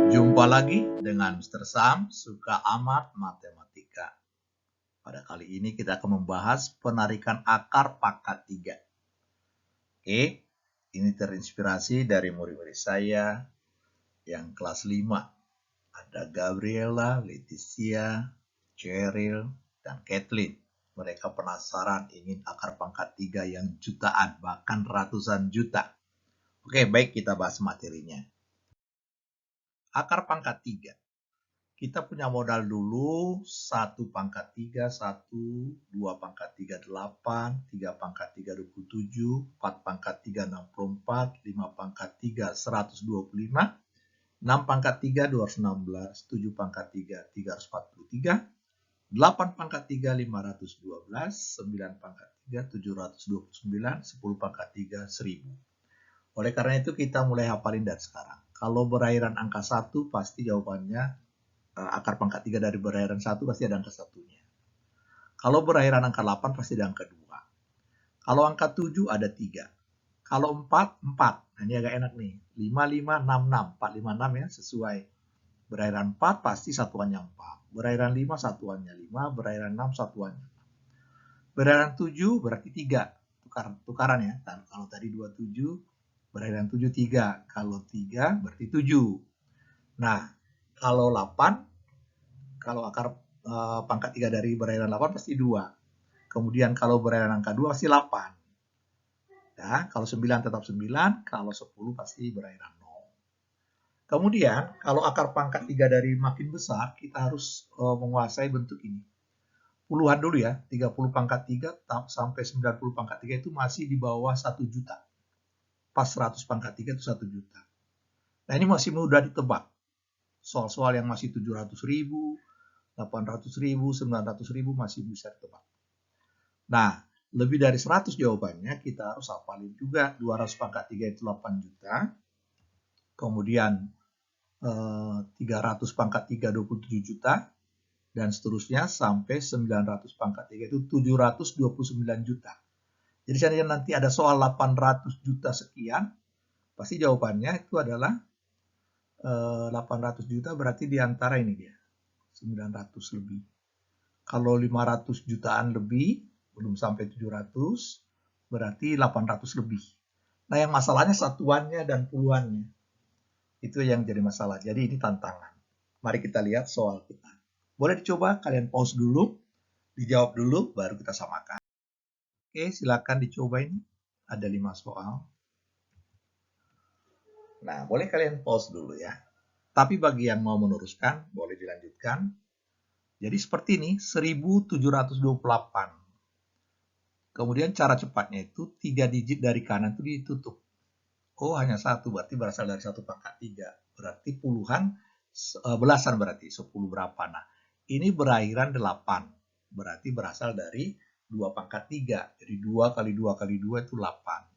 Jumpa lagi dengan Mr. Sam, suka amat matematika. Pada kali ini kita akan membahas penarikan akar pangkat 3. Oke, ini terinspirasi dari murid-murid saya yang kelas 5. Ada Gabriela, Leticia, Cheryl, dan Kathleen. Mereka penasaran ingin akar pangkat 3 yang jutaan, bahkan ratusan juta. Oke, baik, kita bahas materinya. Akar pangkat 3. Kita punya modal dulu 1 pangkat 3, 1, 2 pangkat 3, 8, 3 pangkat 3, 27, 4 pangkat 3, 64, 5 pangkat 3, 125, 6 pangkat 3, 216, 7 pangkat 3, 343, 8 pangkat 3, 512, 9 pangkat 3, 729, 10 pangkat 3, 1000. Oleh karena itu kita mulai hafalin dari sekarang. Kalau berakhiran angka 1 pasti jawabannya akar pangkat 3 dari berakhiran 1 pasti ada angka 1-nya. Kalau berakhiran angka 8 pasti ada angka 2. Kalau angka 7 ada 3. Kalau 4, 4. Nah, ini agak enak nih. 5, 5, 6, 6. 4, 5, 6 ya, sesuai. Berakhiran 4 pasti satuannya 4. Berakhiran 5 satuannya 5. Berakhiran 6 satuannya 6. Berakhiran 7 berarti 3. Tukaran ya. Kalau tadi 27, berakhiran 7 3. Kalau 3 berarti 7. Nah, kalau 8, kalau akar pangkat 3 dari berakhiran 8 pasti 2. Kemudian kalau berakhiran angka 2 pasti 8. Ya, kalau 9 tetap 9, kalau 10 pasti berakhiran 0. Kemudian kalau akar pangkat 3 dari makin besar, kita harus menguasai bentuk ini. Puluhan dulu ya, 30 pangkat 3 sampai 90 pangkat 3 itu masih di bawah 1 juta. Pas 100 pangkat 3 itu 1 juta. Nah, ini masih mudah ditebak. Soal-soal yang masih 700.000, 800.000, 900.000 masih bisa ditebak. Nah, lebih dari 100 jawabannya kita harus hafalin juga. 200 pangkat 3 itu 8 juta. Kemudian 300 pangkat 3 27 juta. Dan seterusnya sampai 900 pangkat 3 itu 729 juta. Jadi seandainya nanti ada soal 800 juta sekian, pasti jawabannya itu adalah 800 juta berarti diantara ini dia. 900 lebih. Kalau 500 jutaan lebih, belum sampai 700, berarti 800 lebih. Nah, yang masalahnya satuannya dan puluhannya. Itu yang jadi masalah. Jadi ini tantangan. Mari kita lihat soal kita. Boleh dicoba, kalian pause dulu, dijawab dulu, baru kita samakan. Oke, silakan dicobain. Ada 5 soal. Nah, boleh kalian pause dulu ya. Tapi bagi yang mau meneruskan, boleh dilanjutkan. Jadi seperti ini, 1728. Kemudian cara cepatnya itu 3 digit dari kanan itu ditutup. Oh, hanya 1, berarti berasal dari 1 pangkat 3. Berarti puluhan, belasan berarti, 10 berapa. Nah, ini berakhiran 8. Berarti berasal dari 2 pangkat 3. Jadi 2 kali 2 kali 2 itu 8.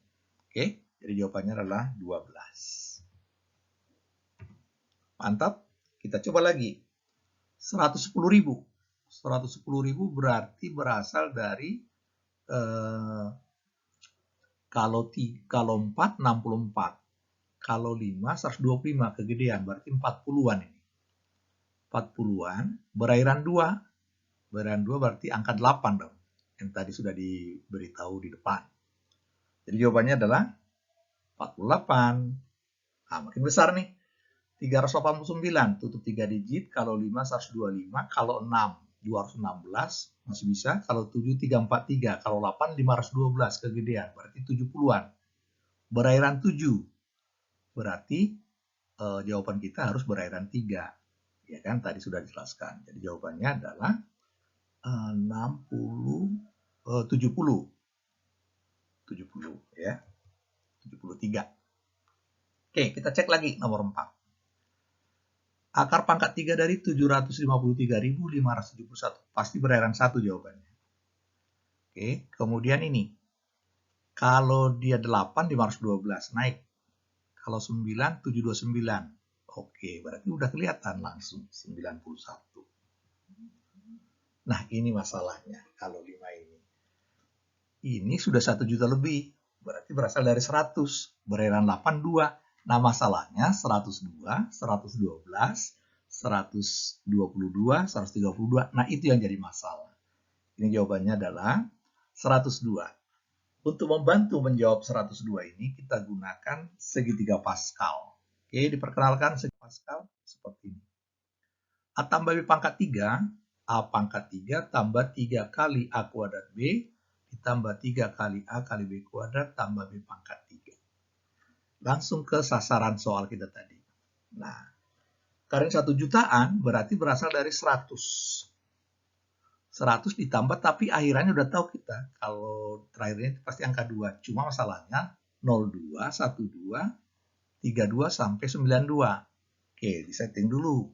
Oke, jadi jawabannya adalah 12. Mantap, kita coba lagi. 110.000. 110.000 berarti berasal dari kalau 4 64. Kalau 5 125 kegedean berarti 40-an ini. 40-an berakhiran 2. Berakhiran 2 berarti angka 8 dong. Yang tadi sudah diberitahu di depan. Jadi jawabannya adalah 48. Nah, makin besar nih. 389 tutup 3 digit, kalau 5 125, kalau 6 216 masih bisa, kalau 7 343, kalau 8 512 kegedean berarti 70-an. Berakhiran 7 berarti jawaban kita harus berakhiran 3. Ya kan tadi sudah dijelaskan. Jadi jawabannya adalah 70 ya. 73. Oke, kita cek lagi nomor 4. Akar pangkat 3 dari 753.571. Pasti berakhiran 1 jawabannya. Oke, kemudian ini. Kalau dia 8, 512. Naik. Kalau 9, 729. Oke, berarti udah kelihatan langsung 91. Nah, ini masalahnya kalau 5 ini. Ini sudah 1 juta lebih, berarti berasal dari 100. Bereran 82. Nah, masalahnya 102, 112, 122, 132. Nah, itu yang jadi masalah. Ini jawabannya adalah 102. Untuk membantu menjawab 102 ini, kita gunakan segitiga Pascal. Oke, diperkenalkan segitiga Pascal seperti ini. A tambah B pangkat 3, A pangkat 3 tambah 3 kali A kuadrat B, ditambah 3 kali A kali B kuadrat tambah B pangkat 3. Langsung ke sasaran soal kita tadi. Nah, karena 1 jutaan berarti berasal dari 100. 100 ditambah, tapi akhirannya udah tahu kita. Kalau terakhirnya pasti angka 2. Cuma masalahnya 02, 12, 32 sampai 92. Oke, disetting dulu.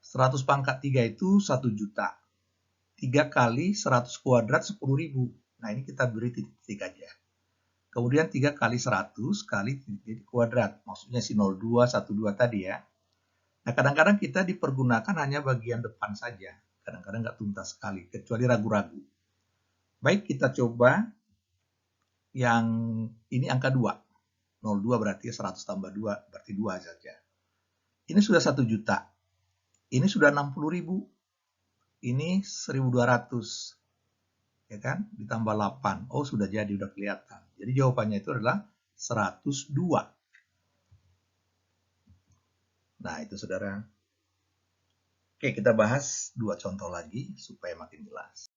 100 pangkat 3 itu 1 juta. 3 kali 100 kuadrat 10.000. Nah, ini kita beri titik-titik aja. Kemudian 3 kali 100 kali titik kuadrat. Maksudnya si 02, 12 tadi ya. Nah, kadang-kadang kita dipergunakan hanya bagian depan saja. Kadang-kadang nggak tuntas sekali, kecuali ragu-ragu. Baik, kita coba yang ini angka 2. 02 berarti 100 tambah 2, berarti 2 saja. Ini sudah 1 juta. Ini sudah 60.000. Ini 1.200. Ya kan? Ditambah 8. Oh, sudah jadi, udah kelihatan. Jadi jawabannya itu adalah 102. Nah, itu saudara. Oke, kita bahas 2 contoh lagi supaya makin jelas.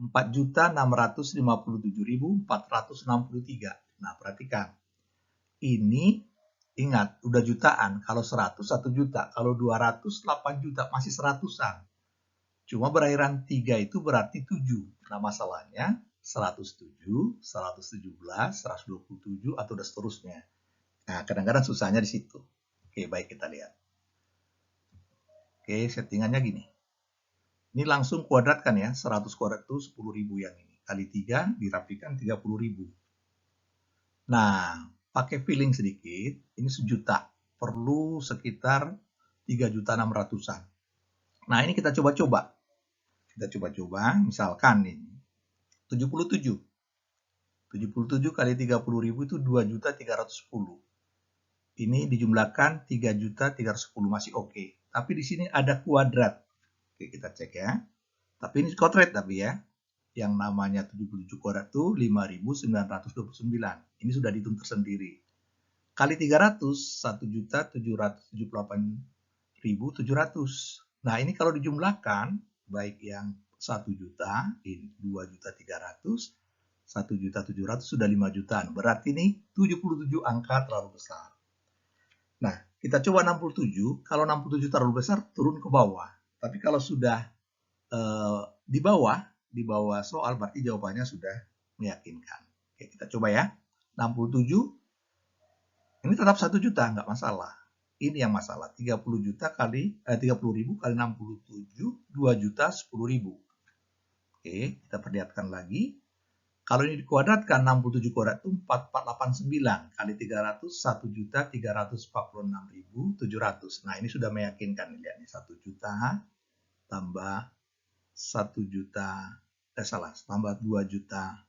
4.657.463. Nah, perhatikan. Ini ingat, udah jutaan. Kalau 100, 1 juta. Kalau 200, 8 juta. Masih seratusan. Cuma berakhiran 3 itu berarti 7. Nah, masalahnya 107, 117, 127, atau dan seterusnya. Nah, kadang-kadang susahnya di situ. Oke, baik, kita lihat. Oke, settingannya gini. Ini langsung kuadratkan ya. 100 kuadrat itu 10.000 yang ini. Kali 3 dirapikan 30.000. Nah, pakai feeling sedikit. Ini sejuta. Perlu sekitar 3.600.000-an. Nah, ini kita coba-coba. Kita coba-coba. Misalkan nih. 77. 77 kali 30.000 itu 2.310. Ini dijumlahkan 3.310 masih oke. Tapi di sini ada kuadrat. Oke, kita cek ya. Tapi ini kuadrat tapi ya. Yang namanya 77 kuadrat itu 5.929. Ini sudah dihitung tersendiri. Kali 300, 1.778.700. Nah, ini kalau dijumlahkan, baik yang 1 juta, ini 2.300.000, 1.700.000 sudah 5 jutaan. Berarti ini 77 angka terlalu besar. Nah, kita coba 67. Kalau 67 terlalu besar, turun ke bawah. Tapi kalau sudah di bawah soal, berarti jawabannya sudah meyakinkan. Oke, kita coba ya. 67. Ini tetap 1 juta, nggak masalah. Ini yang masalah. 30 juta kali 30.000 kali 67, 2 juta 10.000. Oke, kita perlihatkan lagi. Kalau ini dikuadratkan, 67 kuadrat itu 4489 kali 300, 1.346.700. Nah, ini sudah meyakinkan. Lihat nih, 1 juta tambah 1 juta, tambah 2 juta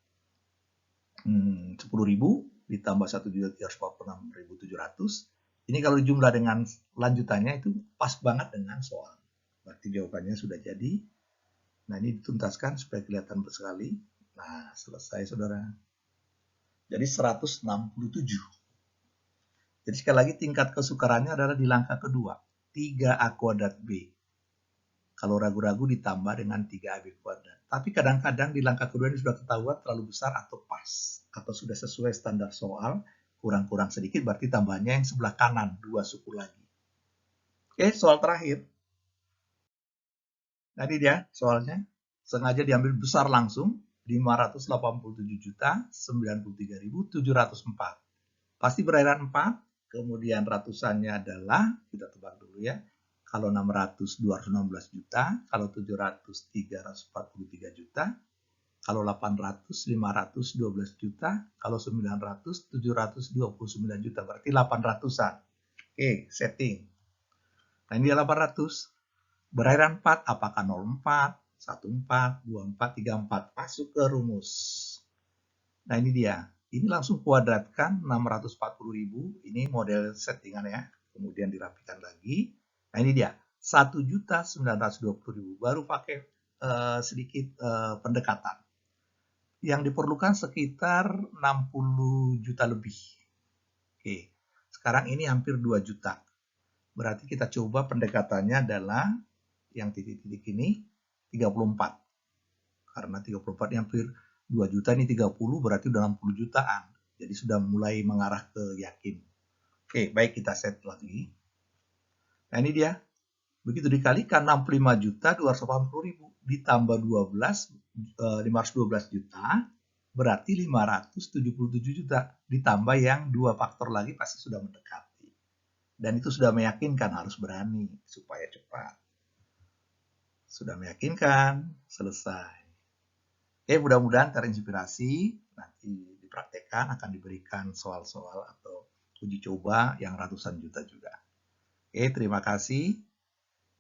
10.000 ditambah 1.346.700. Ini kalau dijumlah dengan lanjutannya itu pas banget dengan soal. Berarti jawabannya sudah jadi. Nah, ini dituntaskan supaya kelihatan sekali. Nah, selesai saudara. Jadi 167. Jadi sekali lagi tingkat kesukarannya adalah di langkah kedua. 3A kuadrat B. Kalau ragu-ragu ditambah dengan 3AB kuadrat. Tapi kadang-kadang di langkah kedua ini sudah ketahuan terlalu besar atau pas. Atau sudah sesuai standar soal. Kurang-kurang sedikit berarti tambahnya yang sebelah kanan. 2 suku lagi. Oke, soal terakhir. Tadi dia soalnya. Sengaja diambil besar langsung. 587.093.704. Pasti berakhiran 4, kemudian ratusannya adalah, kita tebak dulu ya, kalau 600 216 juta, kalau 700 343 juta, kalau 800 512 juta, kalau 900 729 juta, berarti 800-an. Oke, setting. Nah, ini 800. Berakhir 4, apakah 04, 14, 24, 34? Masuk ke rumus. Nah ini dia. Ini langsung kuadratkan 640.000. Ini model settingan ya. Kemudian dirapikan lagi. Nah ini dia. 1.920.000. Baru pakai sedikit pendekatan. Yang diperlukan sekitar 60 juta lebih. Oke. Sekarang ini hampir 2 juta. Berarti kita coba pendekatannya adalah yang titik-titik ini 34. Karena 34 ini hampir 2 juta, ini 30 berarti udah 60 jutaan. Jadi sudah mulai mengarah ke yakin. Oke, baik kita set lagi. Nah ini dia. Begitu dikalikan 65 juta 280.000 ditambah 512 juta berarti 577 juta. Ditambah yang dua faktor lagi pasti sudah mendekati. Dan itu sudah meyakinkan, harus berani supaya cepat. Sudah meyakinkan, selesai. Oke, mudah-mudahan terinspirasi. Nanti dipraktekkan, akan diberikan soal-soal atau uji coba yang ratusan juta juga. Oke, terima kasih.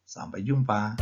Sampai jumpa.